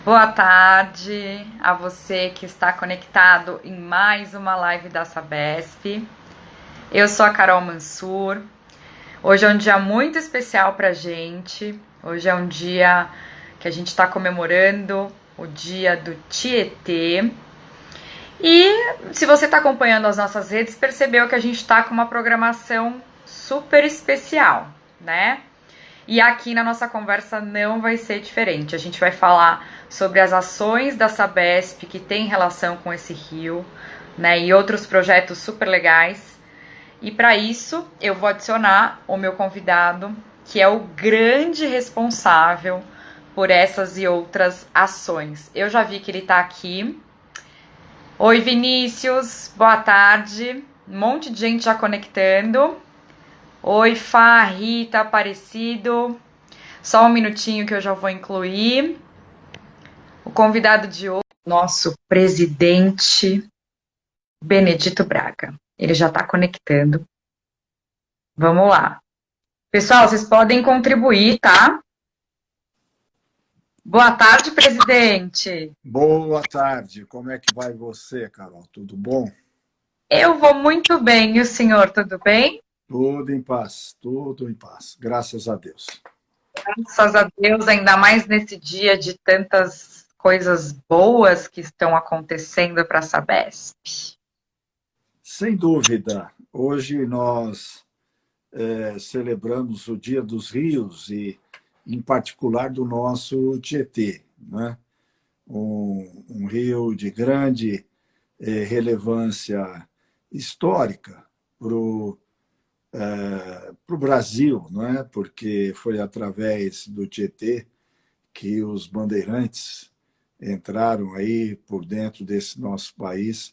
Boa tarde a você que está conectado em mais uma live da Sabesp. Eu sou a Carol Mansur. Hoje é um dia muito especial para a gente. Hoje é um dia que a gente está comemorando o dia do Tietê. E se você está acompanhando as nossas redes, percebeu que a gente está com uma programação super especial, né? E aqui na nossa conversa não vai ser diferente. A gente vai falar sobre as ações da Sabesp que tem relação com esse rio, né? E outros projetos super legais. E para isso, eu vou adicionar o meu convidado, que é o grande responsável por essas e outras ações. Eu já vi que ele está aqui. Oi, Vinícius, boa tarde. Um monte de gente já conectando. Oi, Fá, Rita, Aparecido. Só um minutinho que eu já vou incluir. O convidado de hoje, nosso presidente Benedito Braga. Ele já está conectando. Vamos lá. Pessoal, vocês podem contribuir, tá? Boa tarde, presidente. Boa tarde, como é que vai você, Carol? Tudo bom? Eu vou muito bem. E o senhor, tudo bem? Tudo em paz, graças a Deus. Graças a Deus, ainda mais nesse dia de tantas coisas boas que estão acontecendo para a Sabesp. Sem dúvida, hoje nós celebramos o Dia dos Rios e, em particular, do nosso Tietê, né? Um rio de grande relevância histórica para o Brasil, não é? Porque foi através do Tietê que os bandeirantes entraram aí por dentro desse nosso país,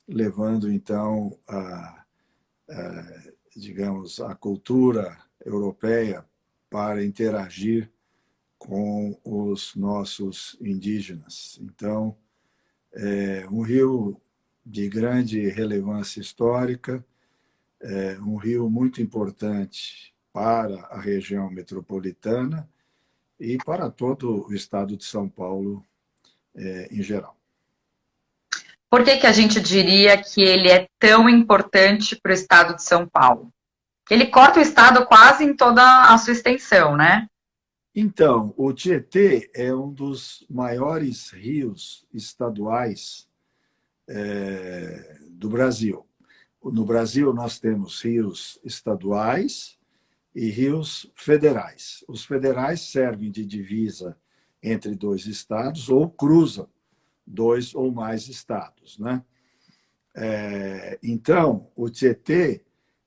levando então digamos, a cultura europeia para interagir com os nossos indígenas. Então, é um rio de grande relevância histórica, é um rio muito importante para a região metropolitana e para todo o estado de São Paulo em geral. Por que que a gente diria que ele é tão importante para o estado de São Paulo? Que ele corta o estado quase em toda a sua extensão, né? Então, o Tietê é um dos maiores rios estaduais do Brasil. No Brasil, nós temos rios estaduais e rios federais. Os federais servem de divisa entre dois estados ou cruzam dois ou mais estados, né? Então, o Tietê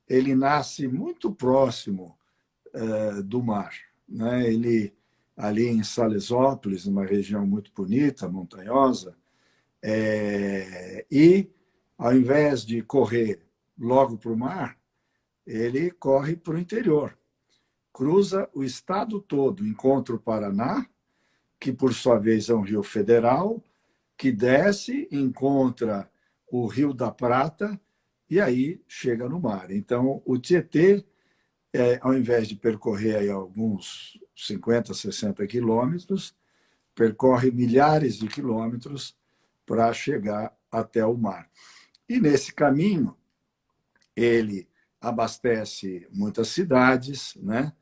ele nasce muito próximo do mar, né? Ele ali em Salesópolis, uma região muito bonita, montanhosa, e ao invés de correr logo para o mar, ele corre para o interior, cruza o estado todo, encontra o Paraná, que por sua vez é um rio federal, que desce, encontra o Rio da Prata e aí chega no mar. Então, o Tietê, ao invés de percorrer aí alguns 50, 60 quilômetros, percorre milhares de quilômetros para chegar até o mar. E nesse caminho, ele abastece muitas cidades, né?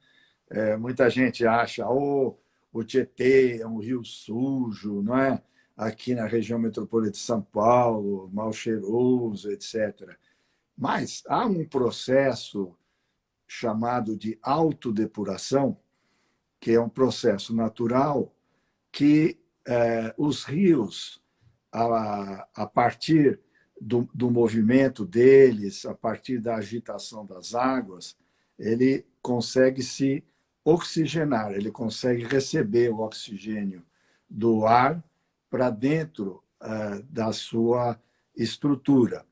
Muita gente acha, o Tietê é um rio sujo, não é? Aqui na região metropolitana de São Paulo, mal cheiroso, etc. Mas há um processo chamado de autodepuração, que é um processo natural que os rios, a partir do movimento deles, a partir da agitação das águas, ele consegue se oxigenar, ele consegue receber o oxigênio do ar para dentro da sua estrutura.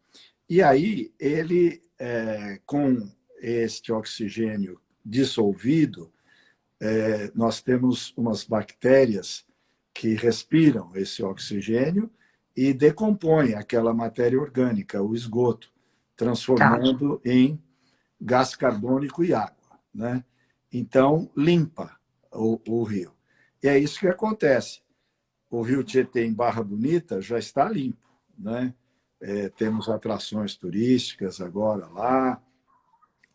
E aí, ele, com este oxigênio dissolvido, nós temos umas bactérias que respiram esse oxigênio e decompõem aquela matéria orgânica, o esgoto, Tá. transformando em gás carbônico e água, né? Então, limpa o rio. E é isso que acontece. o Rio Tietê em Barra Bonita já está limpo, né? Temos atrações turísticas agora lá,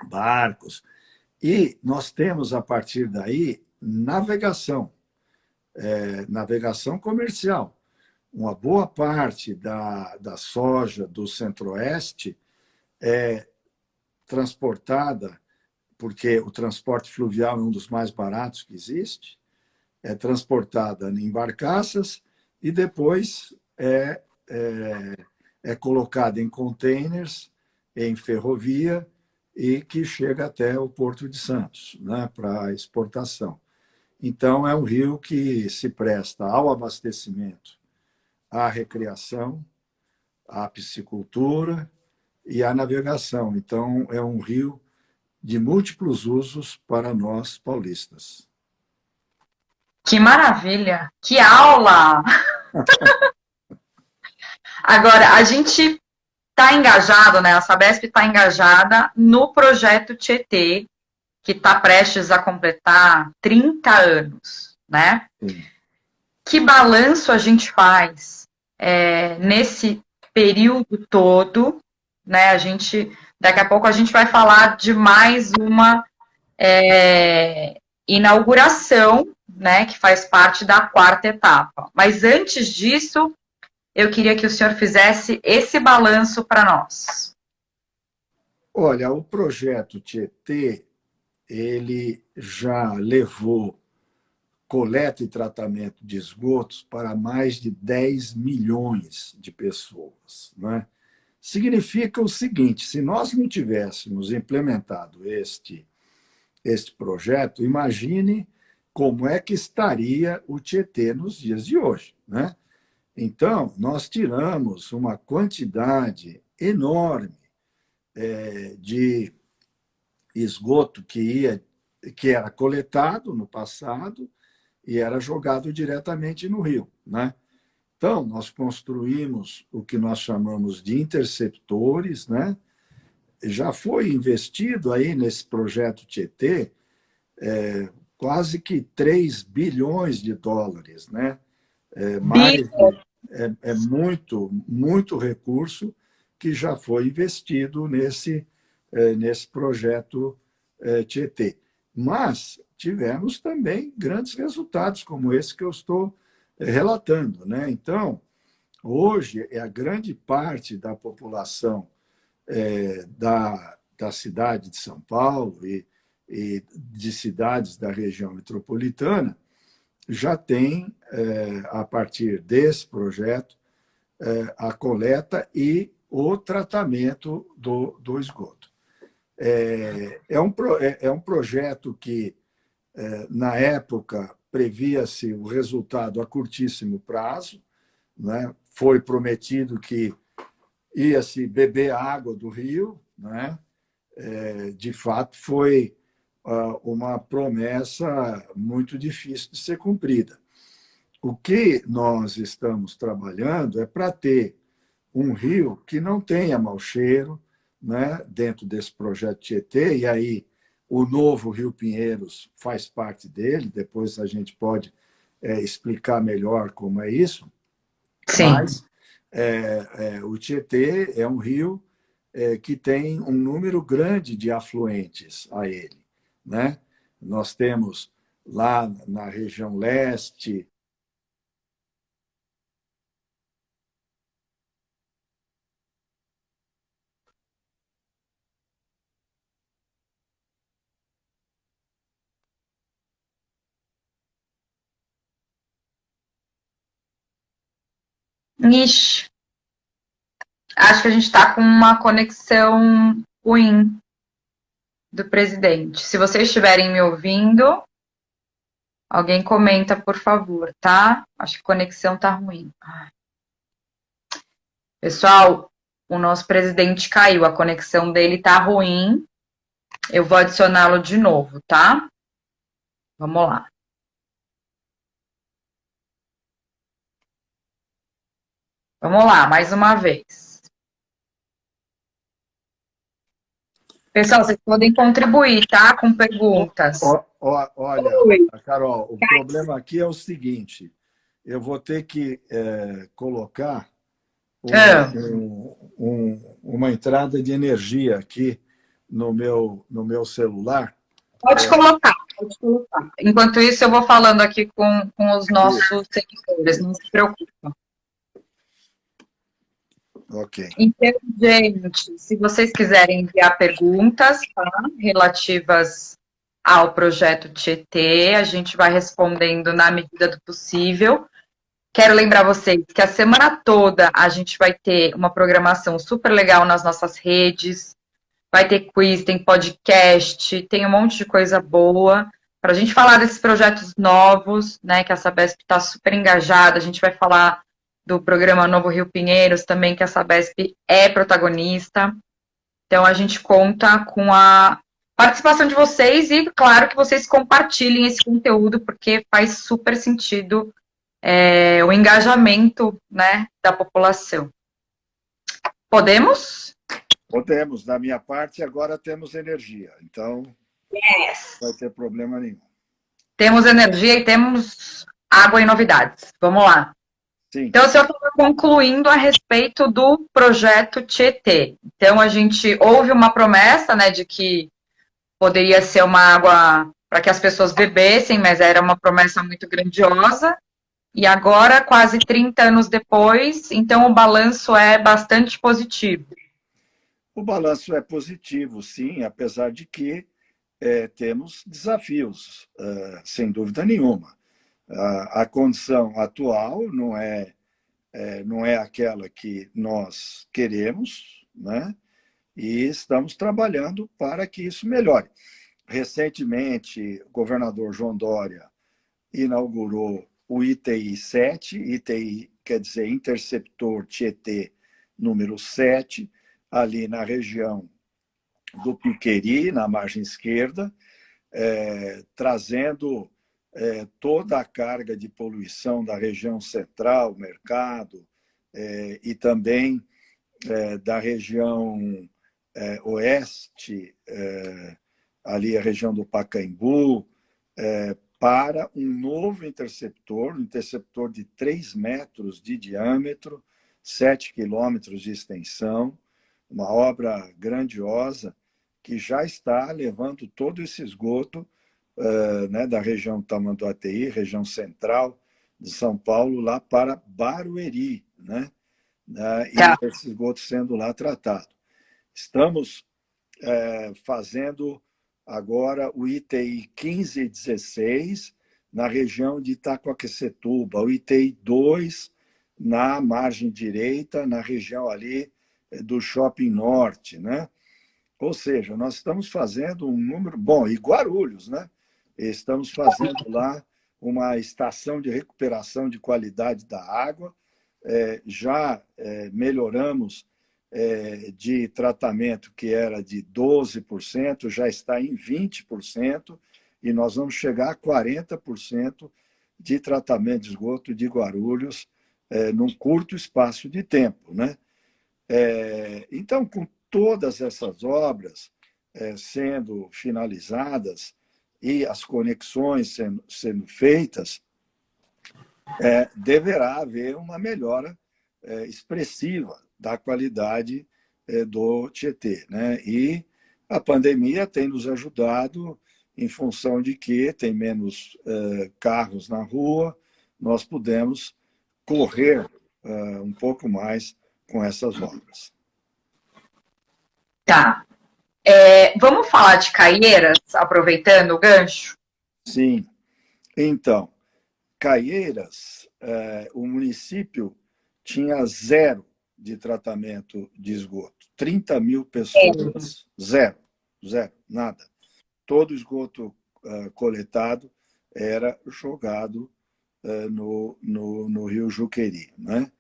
barcos, e nós temos, a partir daí, navegação, navegação comercial. Uma boa parte da soja do Centro-Oeste é transportada, porque o transporte fluvial é um dos mais baratos que existe, é transportada em barcaças e depois é colocada em containers, em ferrovia, e que chega até o Porto de Santos, né, para exportação. Então, é um rio que se presta ao abastecimento, à recreação, à piscicultura e à navegação. Então, é um rio de múltiplos usos para nós paulistas. Que maravilha! Que aula! Agora, a gente está engajado, né? A Sabesp está engajada no projeto Tietê, que está prestes a completar 30 anos, né? Sim. Que balanço a gente faz nesse período todo, né? Daqui a pouco a gente vai falar de mais uma inauguração, né? Que faz parte da quarta etapa. Mas antes disso, eu queria que o senhor fizesse esse balanço para nós. Olha, o projeto Tietê, ele já levou coleta e tratamento de esgotos para mais de 10 milhões de pessoas, né? Significa o seguinte: se nós não tivéssemos implementado este projeto, imagine como é que estaria o Tietê nos dias de hoje, né? Então, nós tiramos uma quantidade enorme de esgoto que era coletado no passado e era jogado diretamente no rio, né? Então, nós construímos o que nós chamamos de interceptores, né? Já foi investido aí nesse projeto Tietê quase que 3 bilhões de dólares, né? Muito recurso que já foi investido nesse projeto Tietê. Mas tivemos também grandes resultados, como esse que eu estou relatando, né? Então, hoje, a grande parte da população da cidade de São Paulo e de cidades da região metropolitana já tem, a partir desse projeto, a coleta e o tratamento do esgoto. É um projeto que, na época, previa-se o resultado a curtíssimo prazo, né? Foi prometido que ia-se beber água do rio, né? De fato, foi uma promessa muito difícil de ser cumprida. O que nós estamos trabalhando é para ter um rio que não tenha mau cheiro, né, dentro desse projeto Tietê, e aí o novo Rio Pinheiros faz parte dele, depois a gente pode explicar melhor como é isso. Sim. Mas o Tietê é um rio que tem um número grande de afluentes a ele, né? Nós temos lá na região leste, Ixi, acho que a gente está com uma conexão ruim do presidente. Se vocês estiverem me ouvindo, alguém comenta, por favor, tá? Acho que a conexão tá ruim. Pessoal, o nosso presidente caiu, a conexão dele tá ruim. Eu vou adicioná-lo de novo, tá? Vamos lá. Vamos lá, mais uma vez. Pessoal, vocês podem contribuir, tá? Com perguntas. Olha, Carol, o problema aqui é o seguinte: eu vou ter que colocar Ah, uma entrada de energia aqui no meu celular. pode colocar, pode colocar. Enquanto isso, eu vou falando aqui com os nossos seguidores, não se preocupe. Ok. Então, gente, se vocês quiserem enviar perguntas, tá, relativas ao projeto Tietê, a gente vai respondendo na medida do possível. Quero lembrar vocês que a semana toda a gente vai ter uma programação super legal nas nossas redes. Vai ter quiz, tem podcast, tem um monte de coisa boa para a gente falar desses projetos novos, né? Que a Sabesp está super engajada. A gente vai falar do programa Novo Rio Pinheiros também, que a Sabesp é protagonista. Então a gente conta com a participação de vocês e, claro, que vocês compartilhem esse conteúdo, porque faz super sentido o engajamento, né, da população. Podemos? Podemos, da minha parte, agora temos energia, então Yes. não vai ter problema nenhum. Temos energia e temos água e novidades. Vamos lá. Sim. Então, o senhor estava concluindo a respeito do projeto Tietê. Então, a gente houve uma promessa, né, de que poderia ser uma água para que as pessoas bebessem, mas era uma promessa muito grandiosa. E agora, quase 30 anos depois, então o balanço é bastante positivo. O balanço é positivo, sim, apesar de que temos desafios, sem dúvida nenhuma. A condição atual não é aquela que nós queremos, né? E estamos trabalhando para que isso melhore. Recentemente, o governador João Dória inaugurou o ITI 7, ITI quer dizer Interceptor Tietê número 7, ali na região do Piqueri, na margem esquerda, trazendo toda a carga de poluição da região central, mercado, e também da região oeste, ali a região do Pacaembu, para um novo interceptor, um interceptor de 3 metros de diâmetro, 7 quilômetros de extensão, uma obra grandiosa que já está levando todo esse esgoto né, da região Tamanduateí, região central de São Paulo, lá para Barueri, né? E esse esgoto sendo lá tratado. Estamos fazendo agora o ITI 15 e 16 na região de Itacoaquecetuba, o ITI 2 na margem direita, na região ali do Shopping Norte, né? Ou seja, nós estamos fazendo um número... Bom, e Guarulhos, né? Estamos fazendo lá uma estação de recuperação de qualidade da água, já melhoramos de tratamento que era de 12%, já está em 20%, e nós vamos chegar a 40% de tratamento de esgoto de Guarulhos num curto espaço de tempo, né? Então, com todas essas obras sendo finalizadas e as conexões sendo feitas, deverá haver uma melhora expressiva da qualidade do Tietê, né? E a pandemia tem nos ajudado em função de que tem menos carros na rua, nós pudemos correr um pouco mais com essas obras. Tá. Vamos falar de Caieiras, aproveitando o gancho? Sim. Então, Caieiras, o município tinha 0 de tratamento de esgoto. 30 mil pessoas, zero, nada. Todo o esgoto coletado era jogado no Rio Juqueri, né?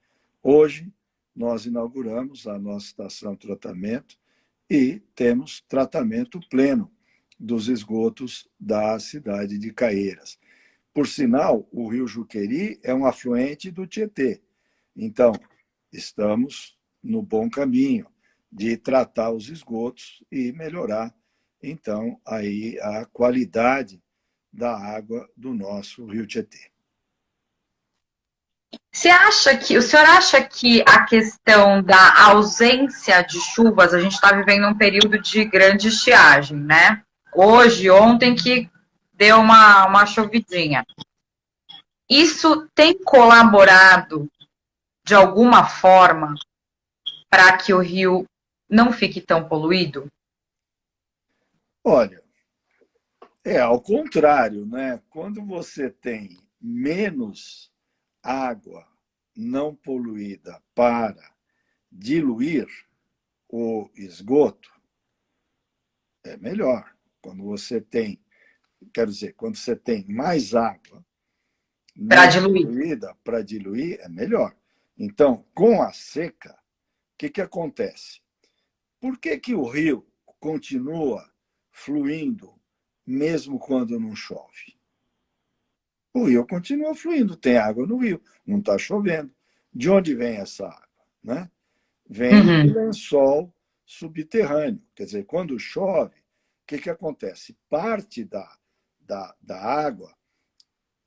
Hoje, nós inauguramos a nossa estação de tratamento e temos tratamento pleno dos esgotos da cidade de Caieiras. Por sinal, o Rio Juqueri é um afluente do Tietê. Então, estamos no bom caminho de tratar os esgotos e melhorar, então, aí a qualidade da água do nosso Rio Tietê. o senhor acha que a questão da ausência de chuvas, a gente está vivendo um período de grande estiagem, né? Hoje, ontem que deu uma chovidinha. Isso tem colaborado de alguma forma para que o rio não fique tão poluído? Olha, ao contrário, né? Quando você tem menos água não poluída para diluir o esgoto, é melhor. Quando você tem, quero dizer, quando você tem mais água Para não diluir? poluída para diluir, é melhor. Então, com a seca, o que acontece? Por que o rio continua fluindo mesmo quando não chove? O rio continua fluindo, tem água no rio, não está chovendo. De onde vem essa água? Né? Vem do Uhum. lençol subterrâneo. Quer dizer, quando chove, o que acontece? Parte da água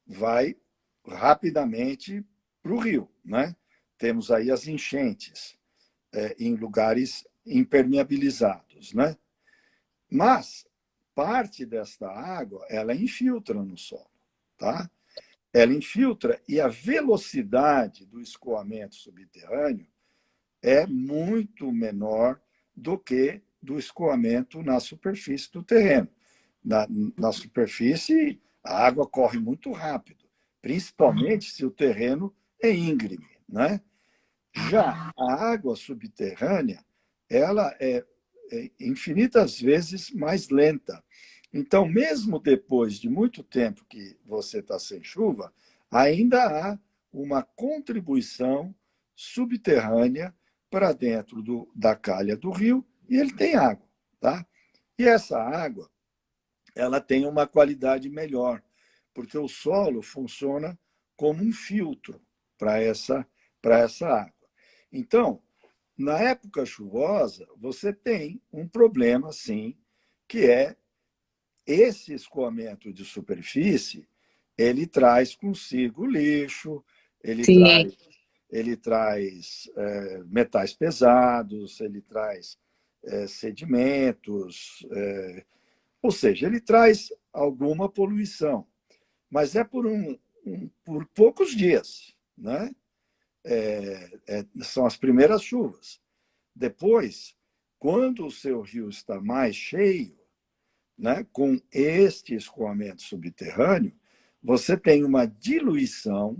vai rapidamente para o rio. Né? Temos aí as enchentes em lugares impermeabilizados. Né? Mas parte desta água ela infiltra no solo. Tá? Ela infiltra e a velocidade do escoamento subterrâneo é muito menor do que do escoamento na superfície do terreno. Na superfície, a água corre muito rápido, principalmente se o terreno é íngreme. Né? Já a água subterrânea, ela é infinitas vezes mais lenta. Então, mesmo depois de muito tempo que você está sem chuva, ainda há uma contribuição subterrânea para dentro da calha do rio e ele tem água. Tá? E essa água ela tem uma qualidade melhor, porque o solo funciona como um filtro para essa água. Então, na época chuvosa, você tem um problema, sim, que é esse escoamento de superfície, ele traz consigo lixo, ele Sim. traz, ele traz metais pesados, ele traz sedimentos, ou seja, ele traz alguma poluição, mas é por poucos dias, né? São as primeiras chuvas. Depois, quando o seu rio está mais cheio, né, com este escoamento subterrâneo, você tem uma diluição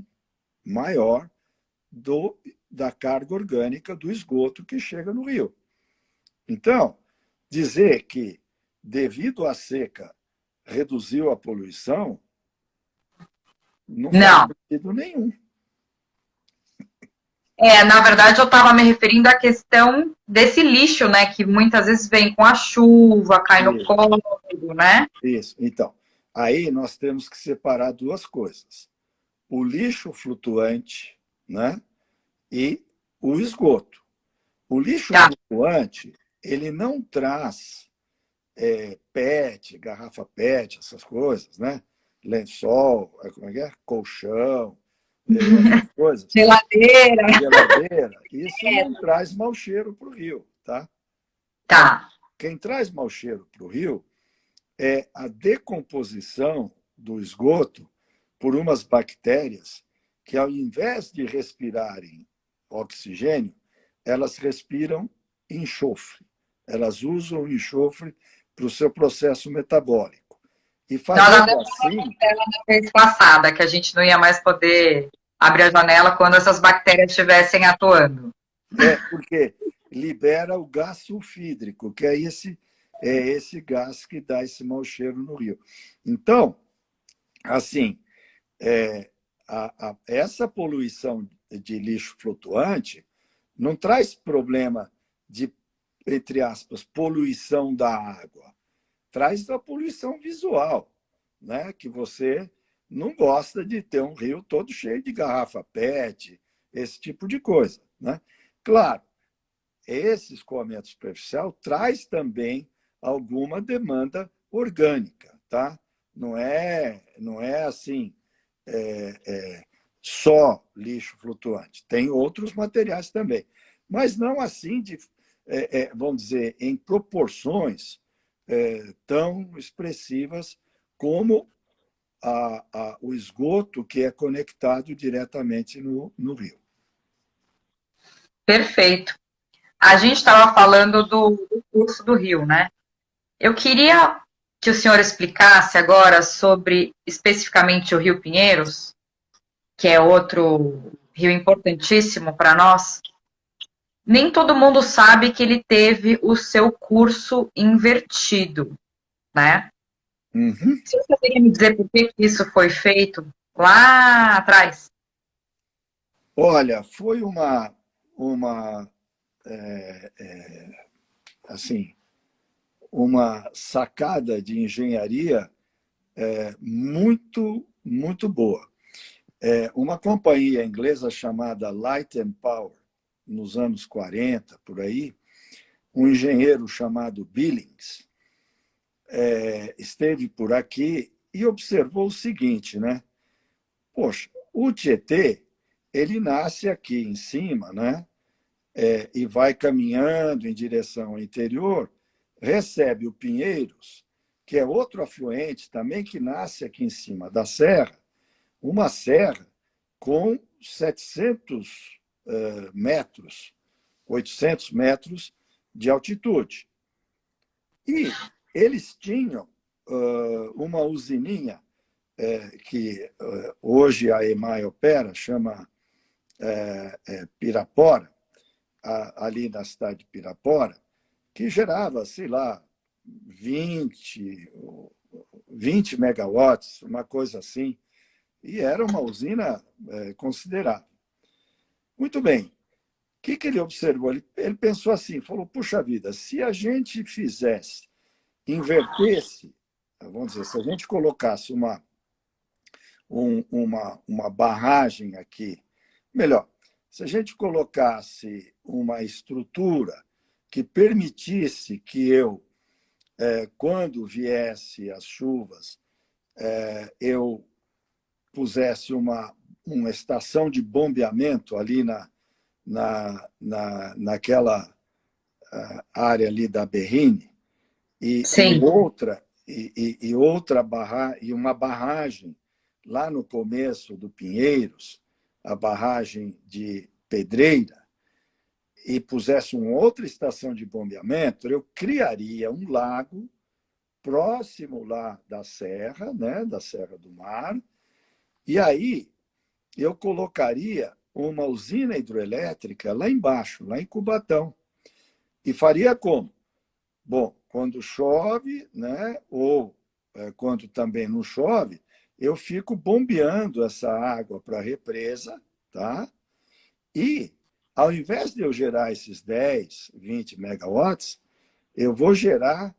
maior da carga orgânica do esgoto que chega no rio. Então, dizer que, devido à seca, reduziu a poluição, não faz Não. sentido nenhum. Na verdade, eu estava me referindo à questão desse lixo, né? Que muitas vezes vem com a chuva, cai no Isso, córrego, né? isso. Então, aí nós temos que separar duas coisas. O lixo flutuante, né, e o esgoto. O lixo Tá. flutuante, ele não traz PET, garrafa PET, essas coisas, né? Lençol, como é que é? Colchão, essas coisas. Geladeira. Geladeira, isso não traz mau cheiro para o rio. Tá? Não. Tá. Quem traz mau cheiro para o rio é a decomposição do esgoto por umas bactérias que, ao invés de respirarem oxigênio, elas respiram enxofre. Elas usam o enxofre para o seu processo metabólico. E Nós até fazendo assim, na vez passada que a gente não ia mais poder abrir a janela quando essas bactérias estivessem atuando. porque libera o gás sulfídrico, que é esse gás que dá esse mau cheiro no rio. Então, assim, essa poluição de lixo flutuante não traz problema de, entre aspas, poluição da água. Traz a poluição visual, né? Que você não gosta de ter um rio todo cheio de garrafa PET, esse tipo de coisa. Né? Claro, esse escoamento superficial traz também alguma demanda orgânica. Tá? Não é assim, só lixo flutuante. Tem outros materiais também, mas não assim, vamos dizer, em proporções tão expressivas como o esgoto que é conectado diretamente no rio. Perfeito. A gente estava falando do curso do rio, né? Eu queria que o senhor explicasse agora sobre especificamente o Rio Pinheiros, que é outro rio importantíssimo para nós. Nem todo mundo sabe que ele teve o seu curso invertido, né? Uhum. Você poderia me dizer por que isso foi feito lá atrás? Olha, foi uma assim, uma sacada de engenharia muito boa. Uma companhia inglesa chamada Light and Power, nos anos 40, por aí, um engenheiro chamado Billings esteve por aqui e observou o seguinte, né? Poxa, o Tietê, ele nasce aqui em cima, né? E vai caminhando em direção ao interior, recebe o Pinheiros, que é outro afluente também que nasce aqui em cima da serra, uma serra com 700 metros, 800 metros de altitude. E eles tinham uma usininha que hoje a EMAI opera, chama Pirapora, ali na cidade de Pirapora, que gerava, sei lá, 20 megawatts, uma coisa assim, e era uma usina considerável. Muito bem. O que ele observou? Ele pensou assim, falou, puxa vida, se a gente fizesse, invertesse, vamos dizer, se a gente colocasse uma barragem aqui, melhor, se a gente colocasse uma estrutura que permitisse que eu, quando viesse as chuvas, eu pusesse uma estação de bombeamento ali naquela área ali da Berrine Sim, e uma barragem lá no começo do Pinheiros, a barragem de Pedreira, e pusesse uma outra estação de bombeamento, eu criaria um lago próximo lá da serra, né, da Serra do Mar, e aí eu colocaria uma usina hidroelétrica lá embaixo, lá em Cubatão. E faria como? Bom, quando chove, né, ou quando também não chove, eu fico bombeando essa água para a represa, tá? E, ao invés de eu gerar esses 10, 20 megawatts, eu vou gerar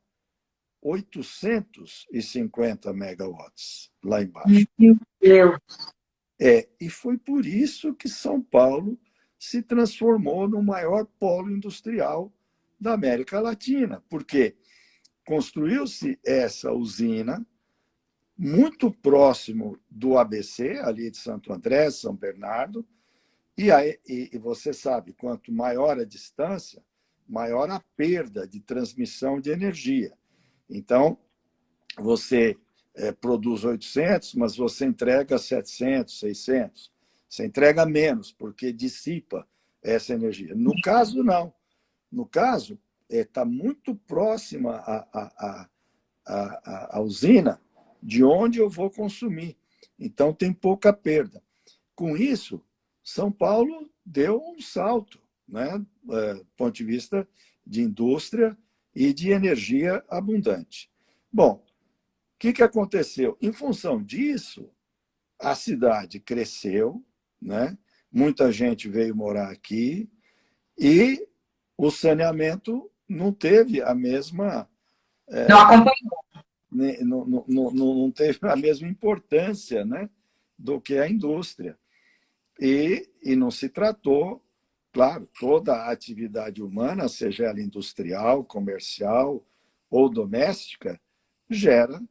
850 megawatts lá embaixo. meu Deus. E foi por isso que São Paulo se transformou no maior polo industrial da América Latina, porque construiu-se essa usina muito próximo do ABC, ali de Santo André, São Bernardo, e você sabe, quanto maior a distância, maior a perda de transmissão de energia. Então, você produz 800, mas você entrega 700, 600. Você entrega menos, porque dissipa essa energia. No caso, não. No caso, está muito próxima a usina de onde eu vou consumir. Então, tem pouca perda. Com isso, São Paulo deu um salto, né? Do ponto de vista de indústria e de energia abundante. Bom, o que aconteceu? Em função disso, a cidade cresceu, né? Muita gente veio morar aqui e o saneamento não teve a mesma Não acompanho. não teve a mesma importância, né, do que a indústria. E não se tratou, claro, toda a atividade humana, seja ela industrial, comercial ou doméstica, gera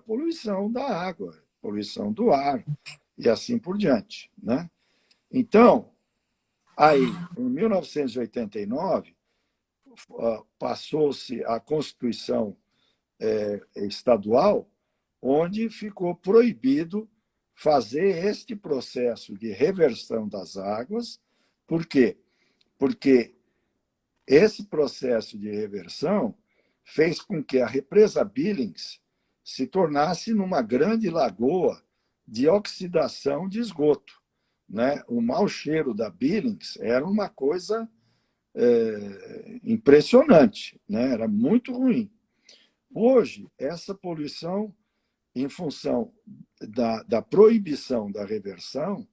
poluição da água, poluição do ar. e assim por diante, né? Então, aí, em 1989, passou-se a Constituição estadual, onde ficou proibido fazer este processo de reversão das águas. Por quê? Porque esse processo de reversão fez com que a represa Billings se tornasse numa grande lagoa de oxidação de esgoto, né? O mau cheiro da Billings era uma coisa impressionante, né? Era muito ruim. Hoje, essa poluição, em função da proibição da reversão,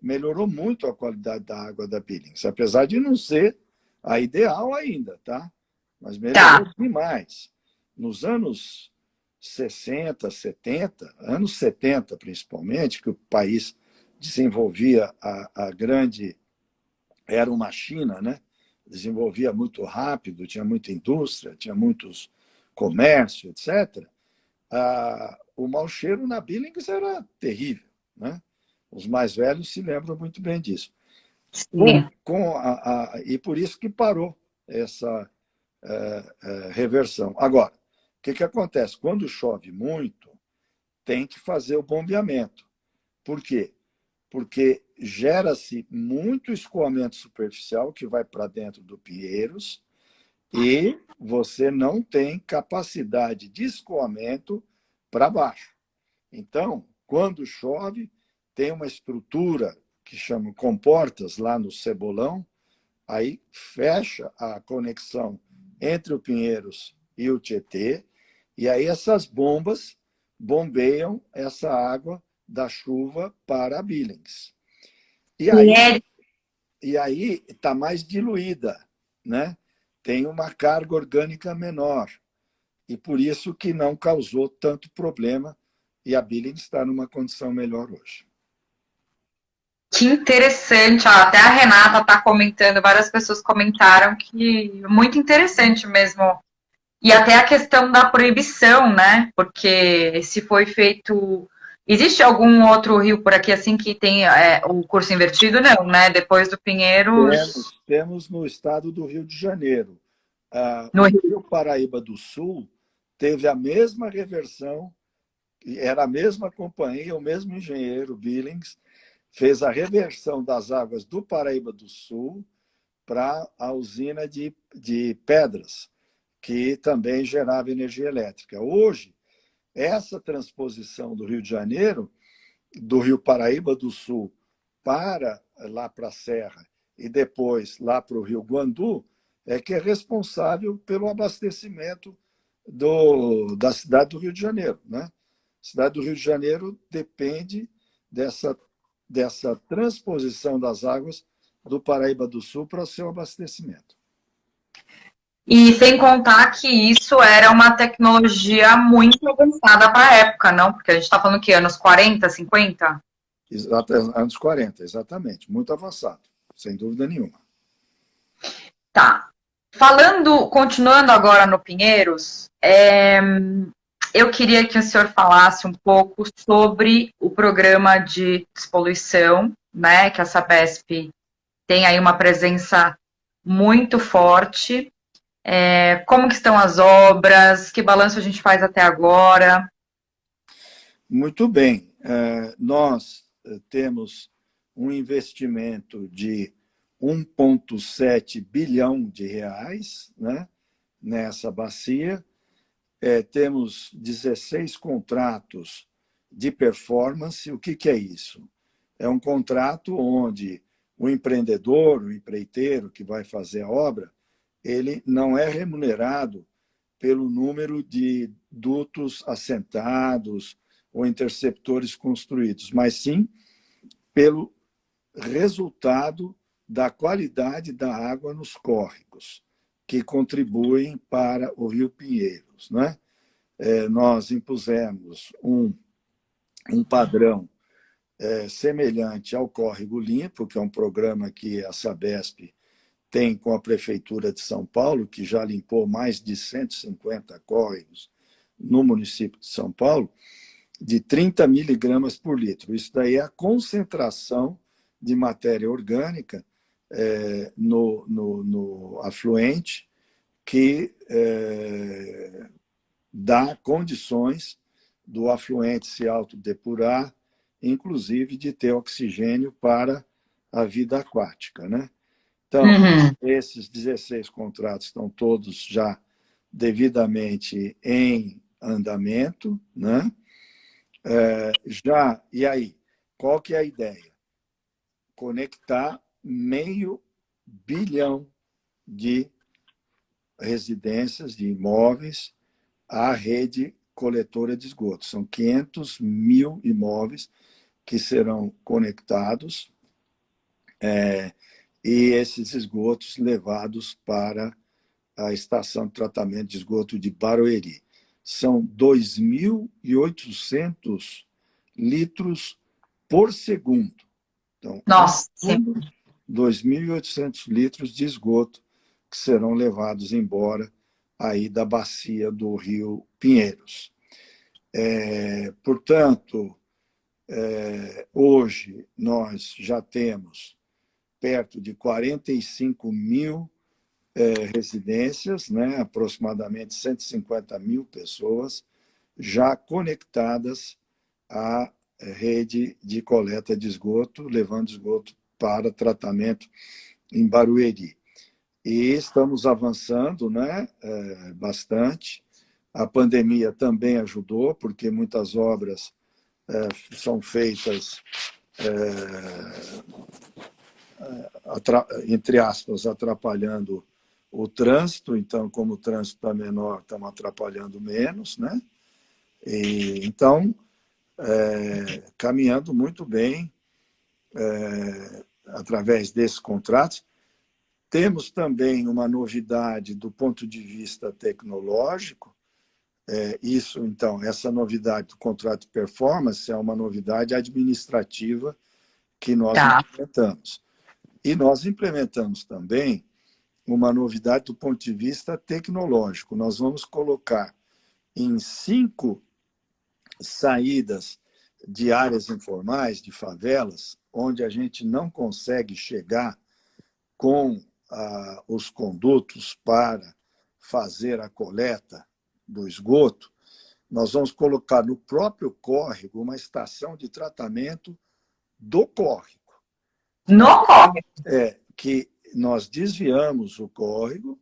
melhorou muito a qualidade da água da Billings, apesar de não ser a ideal ainda, tá? Mas melhorou demais. Nos anos 60, 70, anos 70 principalmente, que o país desenvolvia a grande... Era uma China, né? Desenvolvia muito rápido, tinha muita indústria, tinha muitos comércio, etc. O mau cheiro na Billings era terrível, né? Os mais velhos se lembram muito bem disso. E por isso que parou essa reversão. Agora, o que acontece? Quando chove muito, tem que fazer o bombeamento. Por quê? Porque gera-se muito escoamento superficial que vai para dentro do Pinheiros e você não tem capacidade de escoamento para baixo. Então, quando chove, tem uma estrutura que chama comportas lá no Cebolão, aí fecha a conexão entre o Pinheiros e o Tietê, e aí essas bombas bombeiam essa água da chuva para a Billings. E aí está mais diluída, né? Tem uma carga orgânica menor, e por isso que não causou tanto problema, e a Billings está numa condição melhor hoje. Que interessante, até a Renata está comentando, várias pessoas comentaram que muito interessante mesmo. E até a questão da proibição, né? Porque se foi feito. Existe algum outro rio por aqui assim que tem o curso invertido? Não, né? Depois do Pinheiros. Temos no estado do Rio de Janeiro. No O Rio Paraíba do Sul teve a mesma reversão, era a mesma companhia, o mesmo engenheiro, Billings, fez a reversão das águas do Paraíba do Sul para a usina de Pedras, que também gerava energia elétrica. Hoje, essa transposição do Rio de Janeiro, do Rio Paraíba do Sul para lá para a Serra e depois lá para o Rio Guandu, que é responsável pelo abastecimento da cidade do Rio de Janeiro, né? A cidade do Rio de Janeiro depende dessa transposição das águas do Paraíba do Sul para o seu abastecimento. E sem contar que isso era uma tecnologia muito avançada para a época, não? Porque a gente está falando que anos 40, 50? Anos 40, exatamente. Muito avançado, sem dúvida nenhuma. Tá. Continuando agora no Pinheiros, eu queria que o senhor falasse um pouco sobre o programa de despoluição, né? Que a Sabesp tem aí uma presença muito forte. Como que estão as obras? Que balanço a gente faz até agora? Muito bem. Nós temos um investimento de 1,7 bilhão de reais, né, nessa bacia. Temos 16 contratos de performance. O que é isso? É um contrato onde o empreendedor, o empreiteiro que vai fazer a obra, ele não é remunerado pelo número de dutos assentados ou interceptores construídos, mas sim pelo resultado da qualidade da água nos córregos, que contribuem para o Rio Pinheiros, né? Nós impusemos um padrão semelhante ao Córrego Limpo, que é um programa que a Sabesp tem com a Prefeitura de São Paulo, que já limpou mais de 150 córregos no município de São Paulo, de 30 miligramas por litro. Isso daí é a concentração de matéria orgânica no afluente que dá condições do afluente se autodepurar, inclusive de ter oxigênio para a vida aquática, né? Então, esses 16 contratos estão todos já devidamente em andamento, né? E aí, qual que é a ideia? Conectar 500 milhão de residências, de imóveis, à rede coletora de esgoto. São 500 mil imóveis que serão conectados e esses esgotos levados para a estação de tratamento de esgoto de Barueri. São 2.800 litros por segundo. Então, Nossa, 2.800 litros de esgoto que serão levados embora aí da bacia do Rio Pinheiros. Portanto, hoje nós já temos perto de 45 mil residências, né, aproximadamente 150 mil pessoas já conectadas à rede de coleta de esgoto, levando esgoto para tratamento em Barueri. E estamos avançando, né, bastante. A pandemia também ajudou, porque muitas obras são feitas, entre aspas, atrapalhando o trânsito. Então, como o trânsito está menor, estamos atrapalhando menos, né? Então, caminhando muito bem através desses contratos. Temos também uma novidade do ponto de vista tecnológico. Então, essa novidade do contrato de performance é uma novidade administrativa que nós implementamos. E nós implementamos também uma novidade do ponto de vista tecnológico. Nós vamos colocar em 5 saídas de áreas informais, de favelas, onde a gente não consegue chegar com os condutos para fazer a coleta do esgoto, nós vamos colocar no próprio córrego uma estação de tratamento do córrego. No córrego? Que nós desviamos o córrego,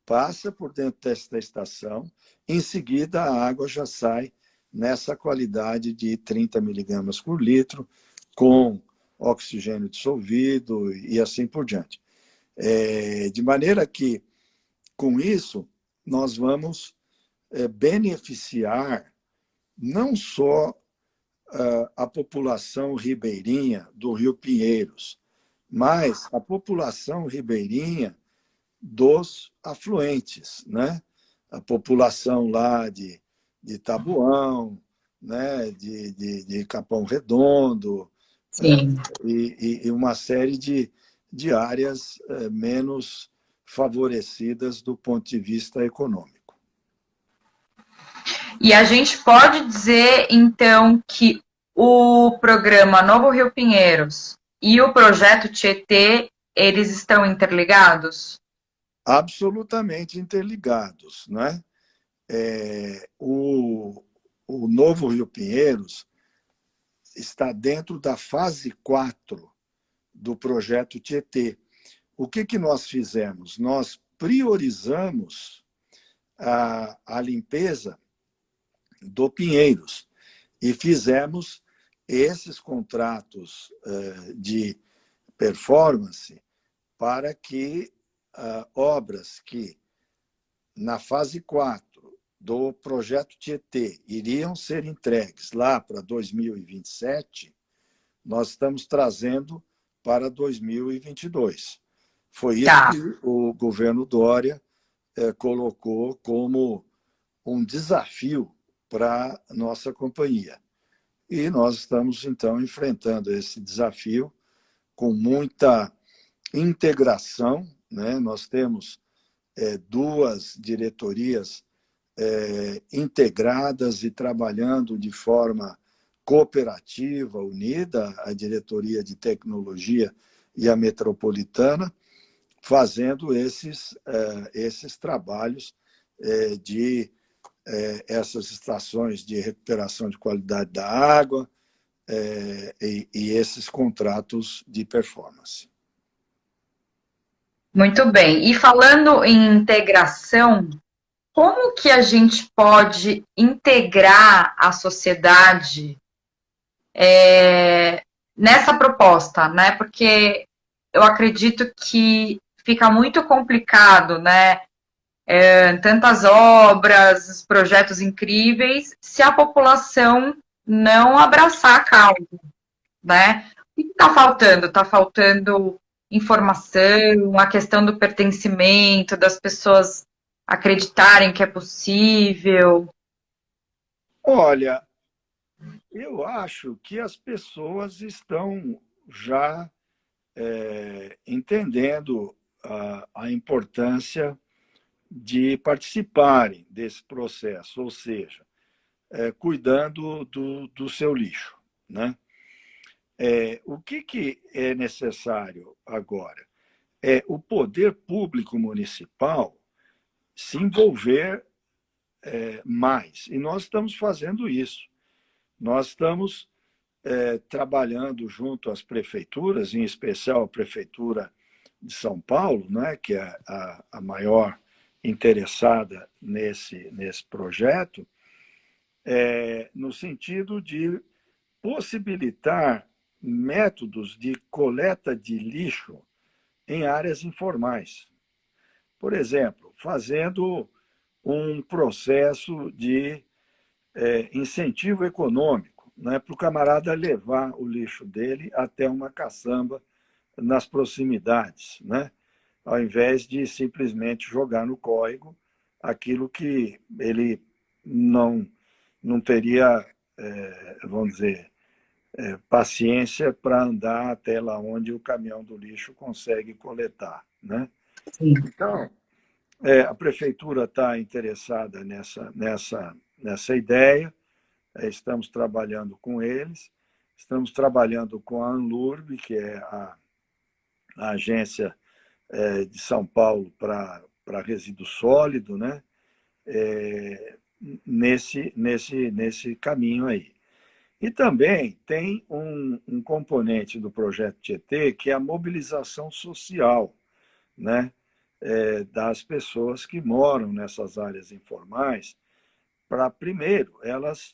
passa por dentro desta estação, em seguida a água já sai nessa qualidade de 30 miligramas por litro, com oxigênio dissolvido e assim por diante. De maneira que, com isso, nós vamos beneficiar não só a população ribeirinha do Rio Pinheiros, mas a população ribeirinha dos afluentes, né? A população lá de Tabuão, né? de Capão Redondo, e uma série de áreas menos favorecidas do ponto de vista econômico. E a gente pode dizer, então, que o programa Novo Rio Pinheiros e o projeto Tietê, eles estão interligados? Absolutamente interligados, né? O Novo Rio Pinheiros está dentro da fase 4 do projeto Tietê. O que nós fizemos? Nós priorizamos a limpeza do Pinheiros e fizemos esses contratos de performance para que obras que, na fase 4 do projeto Tietê, iriam ser entregues lá para 2027, nós estamos trazendo para 2022. Foi isso que o governo Dória colocou como um desafio para a nossa companhia. E nós estamos, então, enfrentando esse desafio com muita integração, né? Nós temos 2 diretorias integradas e trabalhando de forma cooperativa unida, a Diretoria de Tecnologia e a Metropolitana, fazendo esses trabalhos de essas estações de recuperação de qualidade da água e esses contratos de performance. Muito bem. E falando em integração, como que a gente pode integrar a sociedade nessa proposta, né? Porque eu acredito que fica muito complicado, né? Tantas obras, projetos incríveis, se a população não abraçar a causa, né? O que está faltando? Está faltando informação, a questão do pertencimento, das pessoas acreditarem que é possível. Olha, eu acho que as pessoas estão já entendendo a importância de participarem desse processo, ou seja, cuidando do seu lixo, né? O que é necessário agora? É o poder público municipal se envolver mais. E nós estamos fazendo isso. Nós estamos trabalhando junto às prefeituras, em especial a Prefeitura de São Paulo, né, que é a maior interessada nesse projeto, no sentido de possibilitar métodos de coleta de lixo em áreas informais. Por exemplo, fazendo um processo de incentivo econômico, né, para o camarada levar o lixo dele até uma caçamba nas proximidades, né, ao invés de simplesmente jogar no córrego aquilo que ele não teria, vamos dizer, paciência para andar até lá onde o caminhão do lixo consegue coletar, né? Sim. Então, a prefeitura está interessada nessa ideia, estamos trabalhando com eles, estamos trabalhando com a ANLURB, que é a agência de São Paulo para resíduo sólido, né? Nesse caminho aí. E também tem um componente do projeto Tietê, que é a mobilização social, né? Das pessoas que moram nessas áreas informais, para, primeiro, elas,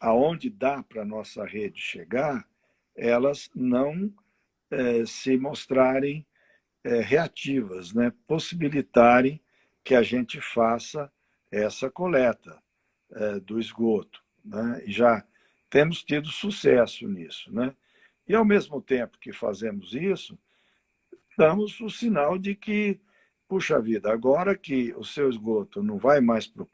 aonde dá para a nossa rede chegar, elas não se mostrarem reativas, né? Possibilitarem que a gente faça essa coleta do esgoto, né? E já temos tido sucesso nisso, né? E, ao mesmo tempo que fazemos isso, damos o sinal de que, puxa vida, agora que o seu esgoto não vai mais para o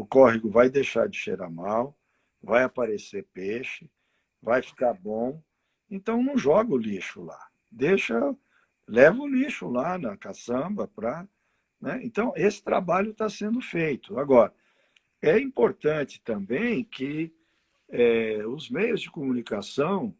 córrego vai deixar de cheirar mal, vai aparecer peixe, vai ficar bom, então não joga o lixo lá, leva o lixo lá na caçamba para... Né? Então, esse trabalho está sendo feito. Agora, é importante também que os meios de comunicação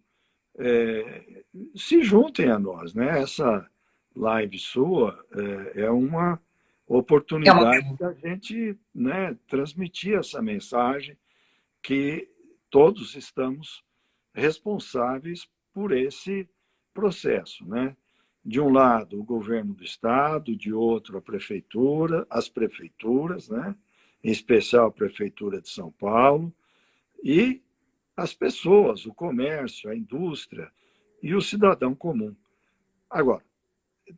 se juntem a nós, né? Essa live sua é uma oportunidade da gente, né, transmitir essa mensagem que todos estamos responsáveis por esse processo, né? De um lado, o governo do estado, de outro, a prefeitura, as prefeituras, né? Em especial a prefeitura de São Paulo, e as pessoas, o comércio, a indústria e o cidadão comum. Agora,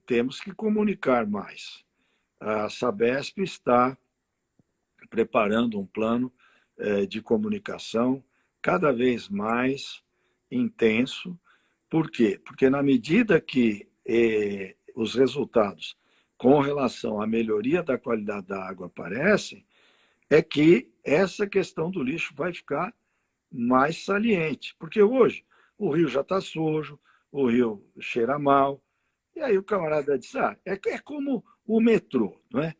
temos que comunicar mais. A Sabesp está preparando um plano de comunicação cada vez mais intenso. Por quê? Porque, na medida que os resultados com relação à melhoria da qualidade da água aparecem, é que essa questão do lixo vai ficar mais saliente. Porque hoje o rio já está sujo, o rio cheira mal, e aí o camarada diz, é como o metrô, não é?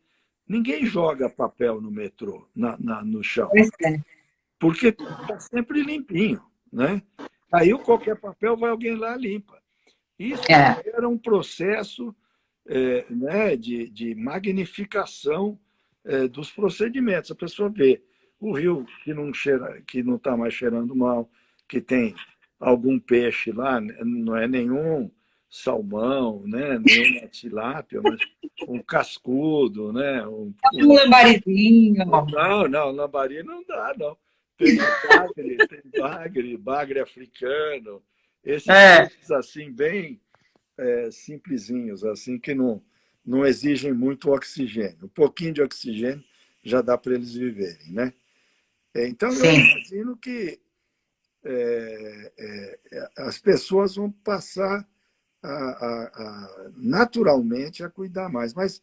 Ninguém joga papel no metrô, no chão. porque está sempre limpinho, né? Caiu qualquer papel, vai alguém lá limpa. Isso É, era um processo né, de magnificação dos procedimentos. A pessoa vê o rio que não cheira, que não está mais cheirando mal, que tem algum peixe lá, não é nenhum salmão, né, nenhuma tilápia, mas um cascudo, né, um lambarizinho. não, lambari não dá, não. Tem bagre, bagre africano, esses É, peixes assim bem simplesinhos, assim que não exigem muito oxigênio. Um pouquinho de oxigênio já dá para eles viverem, né? Então eu sim. imagino que as pessoas vão passar naturalmente a cuidar mais, mas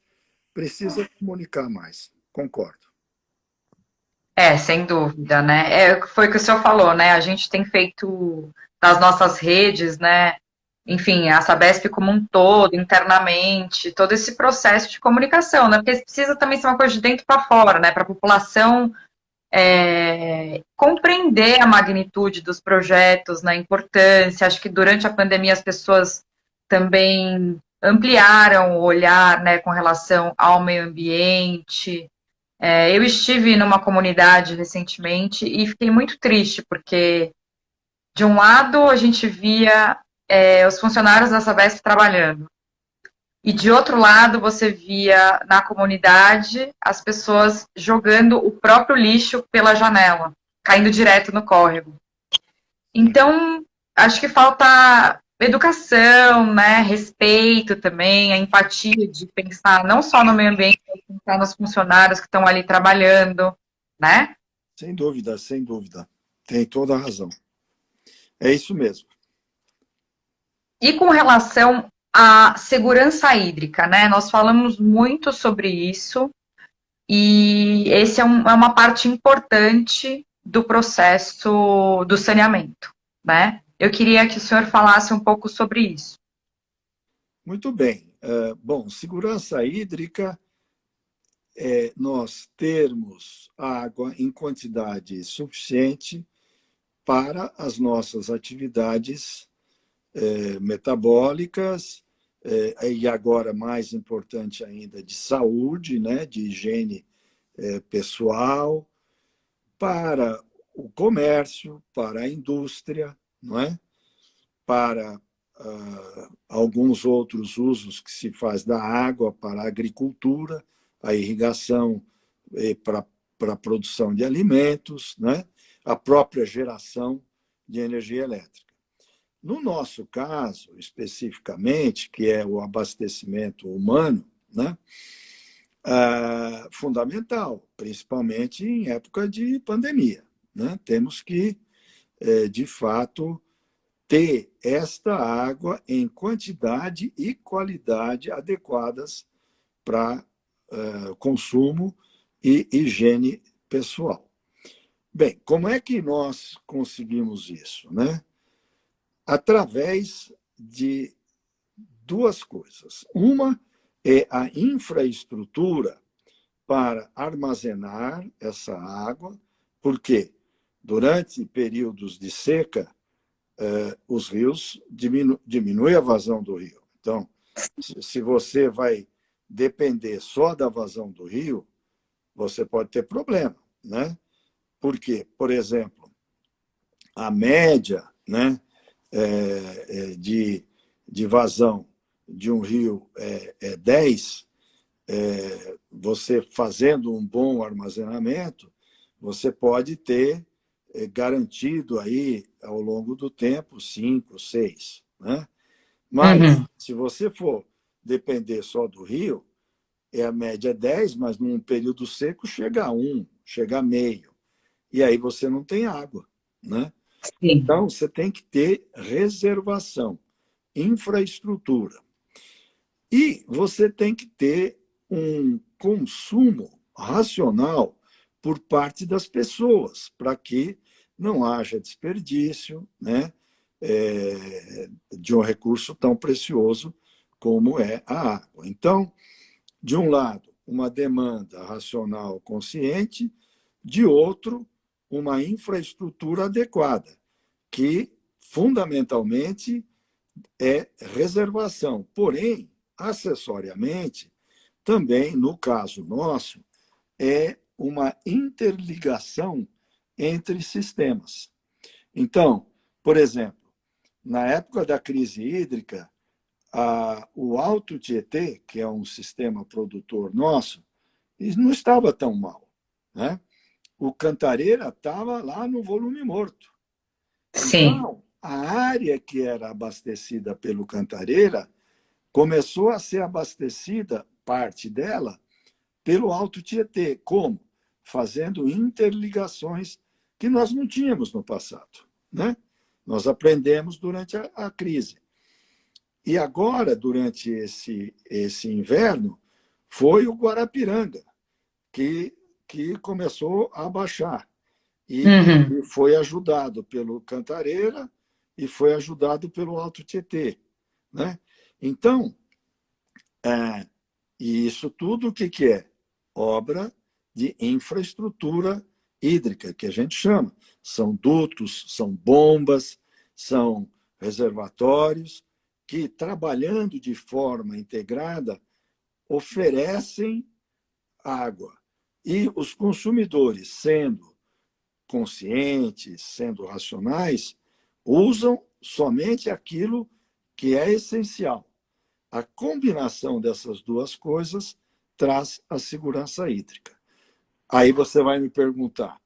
precisa comunicar mais. Concordo. É, sem dúvida, né? É, foi o que o senhor falou, né? A gente tem feito nas nossas redes, né? Enfim, a Sabesp como um todo, internamente, todo esse processo de comunicação, né? Porque precisa também ser uma coisa de dentro para fora, né? Para a população compreender a magnitude dos projetos, né? A importância. Acho que durante a pandemia as pessoas também ampliaram o olhar, né? Com relação ao meio ambiente. Eu estive numa comunidade recentemente e fiquei muito triste, porque, de um lado, a gente via os funcionários da Sabesp trabalhando, e de outro lado, você via na comunidade as pessoas jogando o próprio lixo pela janela, caindo direto no córrego. Sim. Então, acho que falta educação, né, respeito também, a empatia de pensar não só no meio ambiente, mas pensar nos funcionários que estão ali trabalhando, né? Sem dúvida, sem dúvida. Tem toda a razão. É isso mesmo. E com relação à segurança hídrica, né? Nós falamos muito sobre isso e esse é uma parte importante do processo do saneamento, né? Eu queria que o senhor falasse um pouco sobre isso. Muito bem. Bom, segurança hídrica é nós termos água em quantidade suficiente para as nossas atividades metabólicas e agora mais importante ainda de saúde, né, de higiene pessoal, para o comércio, para a indústria, não é? Para alguns outros usos que se faz da água para a agricultura, a irrigação para a produção de alimentos, né? A própria geração de energia elétrica. No nosso caso, especificamente, que é o abastecimento humano, né? Fundamental, principalmente em época de pandemia, né? Temos que, de fato, ter esta água em quantidade e qualidade adequadas para consumo e higiene pessoal. Bem, como é que nós conseguimos isso, né? Através de duas coisas. Uma é a infraestrutura para armazenar essa água, porque durante períodos de seca, os rios diminui a vazão do rio. Então, se você vai depender só da vazão do rio, você pode ter problema, né? Por quê? Por exemplo, a média, né, de vazão de um rio é 10, você fazendo um bom armazenamento, você pode ter garantido aí, ao longo do tempo, 5, 6, né? Mas, Uhum. se você for depender só do rio, a média é 10, mas num período seco chega a 1, chega a meio. E aí você não tem água, né? Sim. Então, você tem que ter reservação, infraestrutura. E você tem que ter um consumo racional por parte das pessoas, para que não haja desperdício, né, de um recurso tão precioso como é a água. Então, de um lado, uma demanda racional consciente, de outro, uma infraestrutura adequada, que fundamentalmente é reservação. Porém, acessoriamente, também, no caso nosso, é uma interligação entre sistemas. Então, por exemplo, na época da crise hídrica, o Alto Tietê, que é um sistema produtor nosso, não estava tão mal, né? O Cantareira estava lá no volume morto. Sim. Então, a área que era abastecida pelo Cantareira começou a ser abastecida, parte dela, pelo Alto Tietê. Como? Fazendo interligações que nós não tínhamos no passado, né? Nós aprendemos durante a crise. E agora, durante esse inverno, foi o Guarapiranga que começou a baixar. E Uhum. foi ajudado pelo Cantareira e foi ajudado pelo Alto Tietê, né? Então, e isso tudo o que é? Obra de infraestrutura hídrica, que a gente chama. São dutos, são bombas, são reservatórios que, trabalhando de forma integrada, oferecem água. E os consumidores, sendo conscientes, sendo racionais, usam somente aquilo que é essencial. A combinação dessas duas coisas traz a segurança hídrica. Aí você vai me perguntar,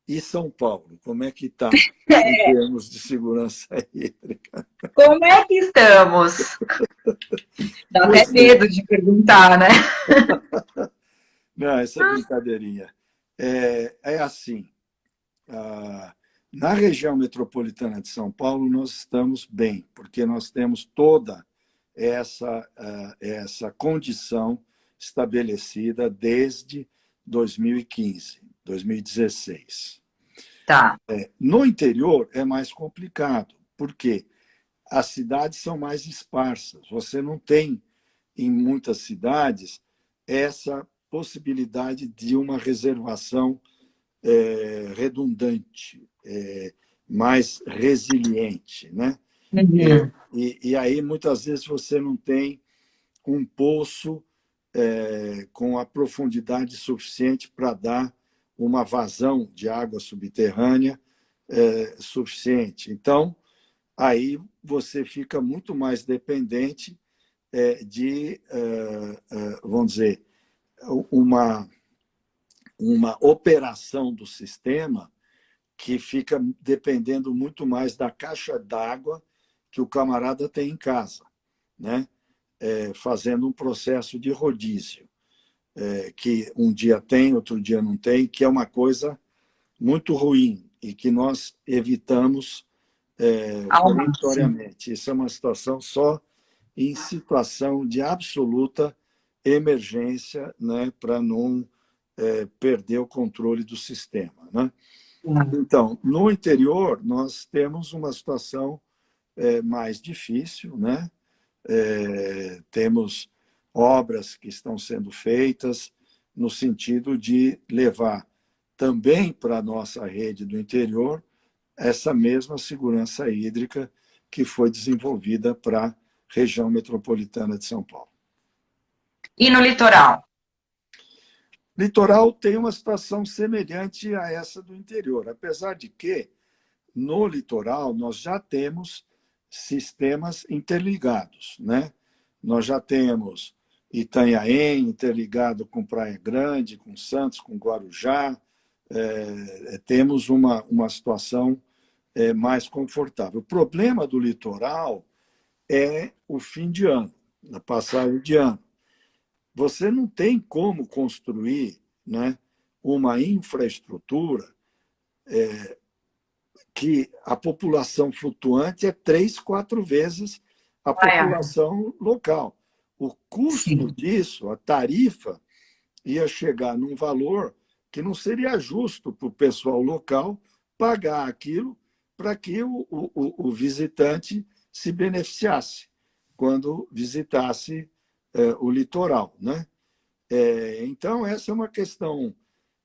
e São Paulo, como é que está em termos de segurança hídrica? Como é que estamos? Dá até Você, medo de perguntar, né? não, essa é brincadeirinha. É assim, na região metropolitana de São Paulo, nós estamos bem, porque nós temos toda essa condição estabelecida desde 2015, 2016. Tá. No interior é mais complicado, porque as cidades são mais esparsas. Você não tem, em muitas cidades, essa possibilidade de uma reservação redundante, mais resiliente, né? Uhum. E aí, muitas vezes, você não tem um poço com a profundidade suficiente para dar uma vazão de água subterrânea suficiente. Então, aí você fica muito mais dependente de, vamos dizer, uma, uma operação do sistema que fica dependendo muito mais da caixa d'água que o camarada tem em casa, né? Fazendo um processo de rodízio, que um dia tem, outro dia não tem, que é uma coisa muito ruim e que nós evitamos Ao máximo. perentoriamente. Isso é uma situação só em situação de absoluta emergência, né, para não perder o controle do sistema, né? Então, no interior, nós temos uma situação mais difícil, né? Temos obras que estão sendo feitas no sentido de levar também para a nossa rede do interior essa mesma segurança hídrica que foi desenvolvida para a região metropolitana de São Paulo. E no litoral? Litoral tem uma situação semelhante a essa do interior, apesar de que, no litoral, nós já temos sistemas interligados, né? Nós já temos Itanhaém interligado com Praia Grande, com Santos, com Guarujá. Temos uma situação mais confortável. O problema do litoral é o fim de ano, a passagem de ano. Você não tem como construir, né, uma infraestrutura que a população flutuante é 3, 4 vezes a população local. O custo Sim. disso, a tarifa, ia chegar num valor que não seria justo para o pessoal local pagar aquilo para que o visitante se beneficiasse quando visitasse o litoral, né? Então, essa é uma questão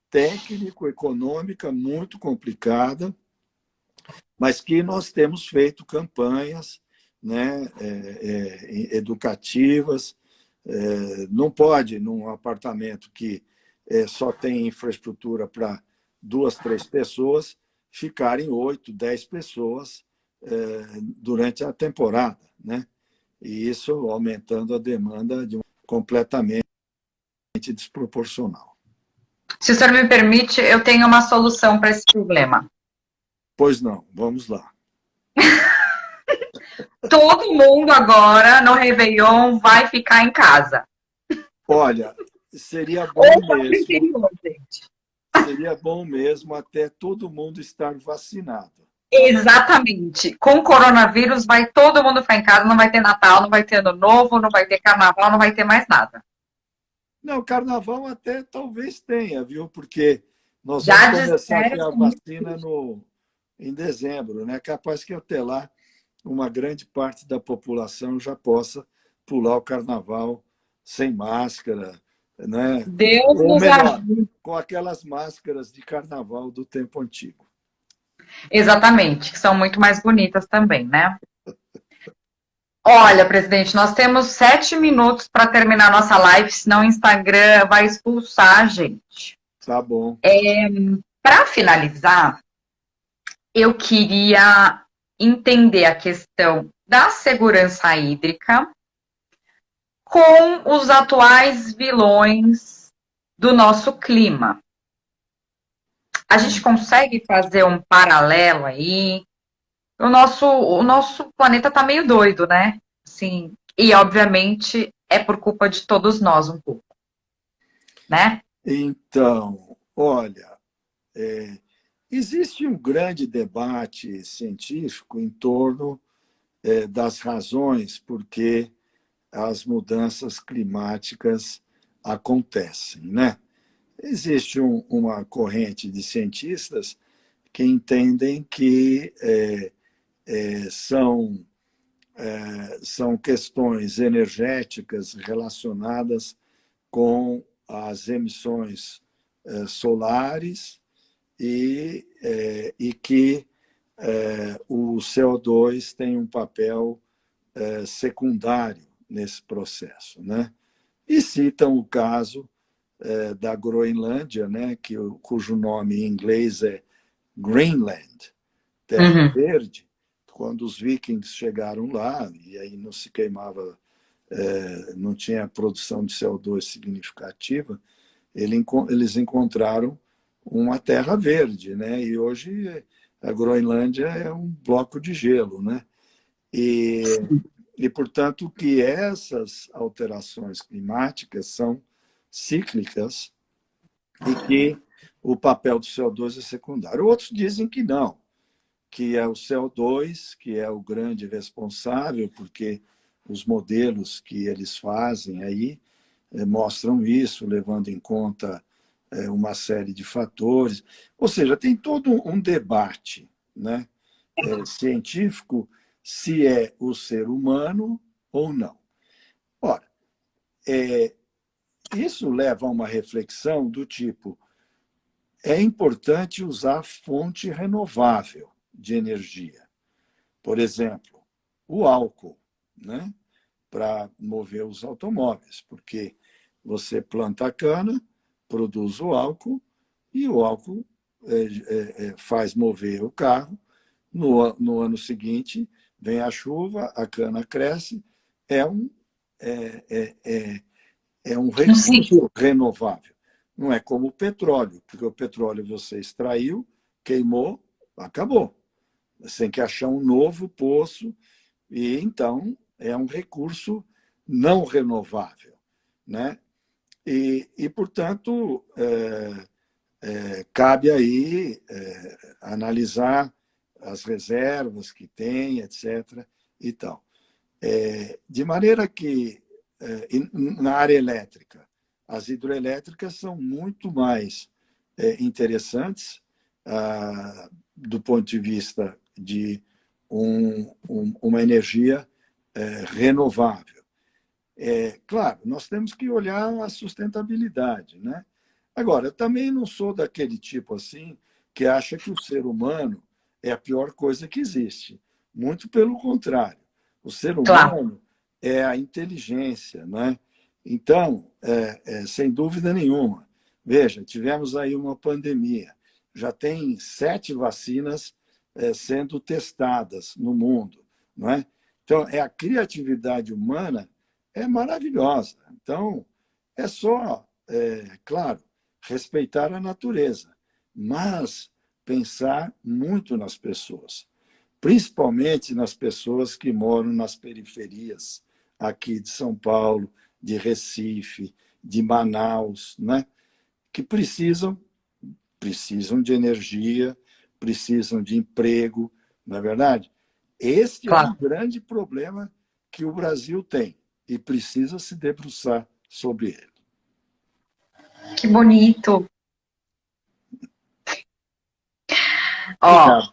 técnico-econômica muito complicada, mas que nós temos feito campanhas, né, educativas. Não pode, num apartamento que só tem infraestrutura para 2, 3 pessoas, ficarem 8, 10 pessoas durante a temporada, né? E isso aumentando a demanda completamente desproporcional. Se o senhor me permite, eu tenho uma solução para esse problema. Pois não, vamos lá. Todo mundo agora, no Réveillon, vai ficar em casa. Olha, seria bom Ou vai pro mesmo, interior, gente. seria bom mesmo até todo mundo estar vacinado. Exatamente. Com o coronavírus, vai todo mundo ficar em casa, não vai ter Natal, não vai ter Ano Novo, não vai ter Carnaval, não vai ter mais nada. Não, carnaval até talvez tenha, viu? Porque nós vamos Já começar aqui disseram a comigo. vacina em dezembro, né? Capaz que até lá uma grande parte da população já possa pular o carnaval sem máscara, né? Deus Ou nos melhor, ajude. com aquelas máscaras de carnaval do tempo antigo. Exatamente, que são muito mais bonitas também, né? Olha, presidente, nós temos 7 minutos para terminar nossa live, senão o Instagram vai expulsar a gente. Tá bom. Para finalizar, eu queria entender a questão da segurança hídrica com os atuais vilões do nosso clima. A gente consegue fazer um paralelo aí? O nosso planeta está meio doido, né? Sim. E, obviamente, é por culpa de todos nós um pouco, né? Então, olha, existe um grande debate científico em torno das razões por que as mudanças climáticas acontecem, né? Existe uma corrente de cientistas que entendem que são questões energéticas relacionadas com as emissões solares e que o CO2 tem um papel secundário nesse processo, né? E citam o caso da Groenlândia, né, cujo nome em inglês é Greenland, Terra Uhum. Verde, quando os vikings chegaram lá, e aí não se queimava, não tinha produção de CO2 significativa, eles encontraram uma terra verde, né? E hoje a Groenlândia é um bloco de gelo, né? E portanto, que essas alterações climáticas são cíclicas e que o papel do CO2 é secundário. Outros dizem que não, que é o CO2 que é o grande responsável, porque os modelos que eles fazem aí mostram isso, levando em conta uma série de fatores. Ou seja, tem todo um debate, né, científico se é o ser humano ou não. Ora, isso leva a uma reflexão do tipo: é importante usar fonte renovável de energia. Por exemplo, o álcool, né, para mover os automóveis, porque você planta a cana, produz o álcool, e o álcool faz mover o carro. No ano seguinte, vem a chuva, a cana cresce, é um, é, é, é, é um Um ciclo. recurso renovável. Não é como o petróleo, porque o petróleo você extraiu, queimou, acabou. Você tem que achar um novo poço, e então é um recurso não renovável, né? Portanto, cabe aí analisar as reservas que tem, etc. E tal. De maneira que, na área elétrica, as hidroelétricas são muito mais interessantes do ponto de vista de uma energia renovável. Claro, nós temos que olhar a sustentabilidade, né? Agora, eu também não sou daquele tipo assim que acha que o ser humano é a pior coisa que existe. Muito pelo contrário. O ser Claro, humano é a inteligência, né? Então, sem dúvida nenhuma. Veja, tivemos aí uma pandemia. Já tem 7 vacinas sendo testadas no mundo, não é? Então, a criatividade humana é maravilhosa. Então, é só, claro, respeitar a natureza, mas pensar muito nas pessoas, principalmente nas pessoas que moram nas periferias aqui de São Paulo, de Recife, de Manaus, né? Que precisam de energia, precisam de emprego, não é verdade? Este é um claro. grande problema que o Brasil tem e precisa se debruçar sobre ele. Que bonito. Ó, Obrigado.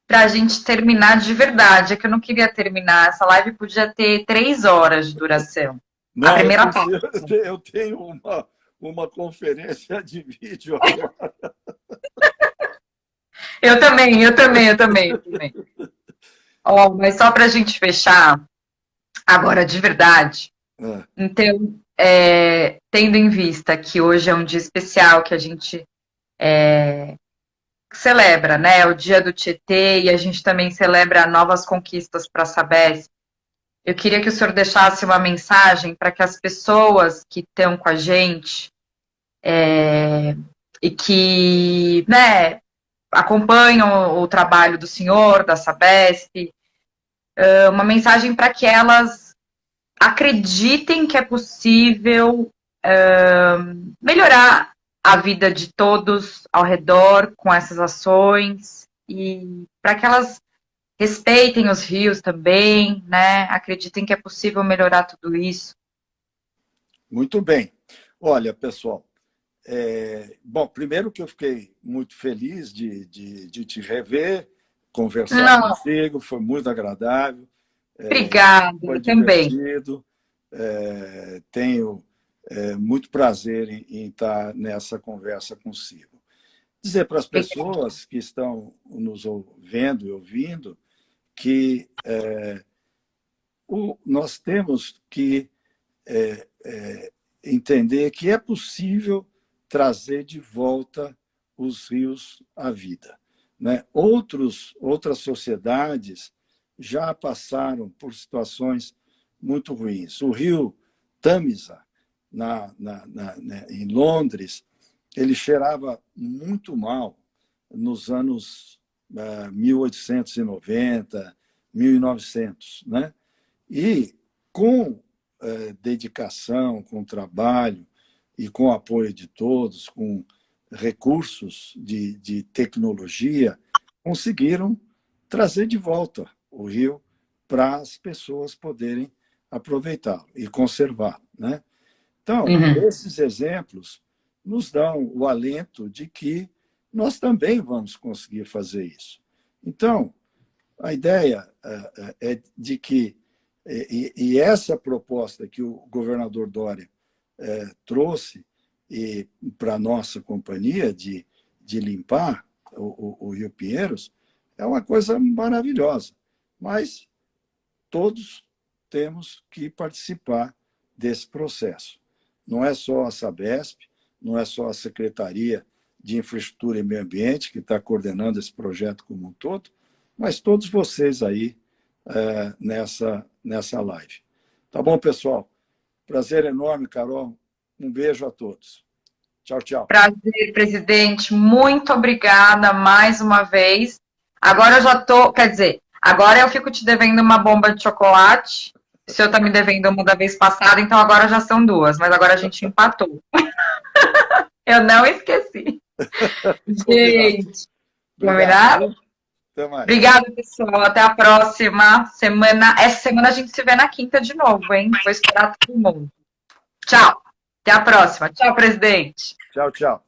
pra gente terminar de verdade, é que eu não queria terminar. Essa live podia ter 3 horas de duração. A Não, primeira parte. eu tenho uma conferência de vídeo agora. Eu também. Ó, mas só pra gente fechar, agora de verdade. É, Então, tendo em vista que hoje é um dia especial que a gente celebra, né? O dia do Tietê e a gente também celebra novas conquistas para a Sabesp. Eu queria que o senhor deixasse uma mensagem para que as pessoas que estão com a gente e que, né, acompanham o trabalho do senhor, da Sabesp, uma mensagem para que elas acreditem que é possível melhorar a vida de todos ao redor com essas ações e para que elas respeitem os rios também, né? Acreditem que é possível melhorar tudo isso. muito bem. Olha, pessoal, bom, primeiro que eu fiquei muito feliz de te rever, conversar Não, contigo, foi muito agradável, obrigada, foi eu também. divertido. Tenho muito prazer em estar nessa conversa consigo. Dizer para as Obrigada. pessoas que estão nos vendo e ouvindo que nós temos que entender que é possível trazer de volta os rios à vida, né? Outras sociedades já passaram por situações muito ruins. O rio Tamisa, em Londres, ele cheirava muito mal nos anos 1890, 1900, né? E com dedicação, com trabalho e com o apoio de todos, com recursos de tecnologia, conseguiram trazer de volta o rio para as pessoas poderem aproveitá-lo e conservá-lo, né? Então, Uhum. esses exemplos nos dão o alento de que nós também vamos conseguir fazer isso. Então, a ideia é de que, e essa proposta que o governador Dória trouxe para a nossa companhia de limpar o Rio Pinheiros, é uma coisa maravilhosa. Mas todos temos que participar desse processo. Não é só a Sabesp, não é só a Secretaria de Infraestrutura e Meio Ambiente que está coordenando esse projeto como um todo, mas todos vocês aí nessa live. Tá bom, pessoal? Prazer enorme, Carol. Um beijo a todos. Tchau, tchau. Prazer, presidente. Muito obrigada mais uma vez. Agora eu já tô, quer dizer, agora eu fico te devendo uma bomba de chocolate. O senhor tá me devendo uma da vez passada, então agora já são duas, mas agora a gente empatou. Eu não esqueci. Combinado. Gente, Obrigado, combinado? viu? Até mais. Obrigada, pessoal. Até a próxima semana. Essa semana a gente se vê na quinta de novo, hein? Vou esperar todo mundo. Tchau. Até a próxima. Tchau, presidente. Tchau, tchau.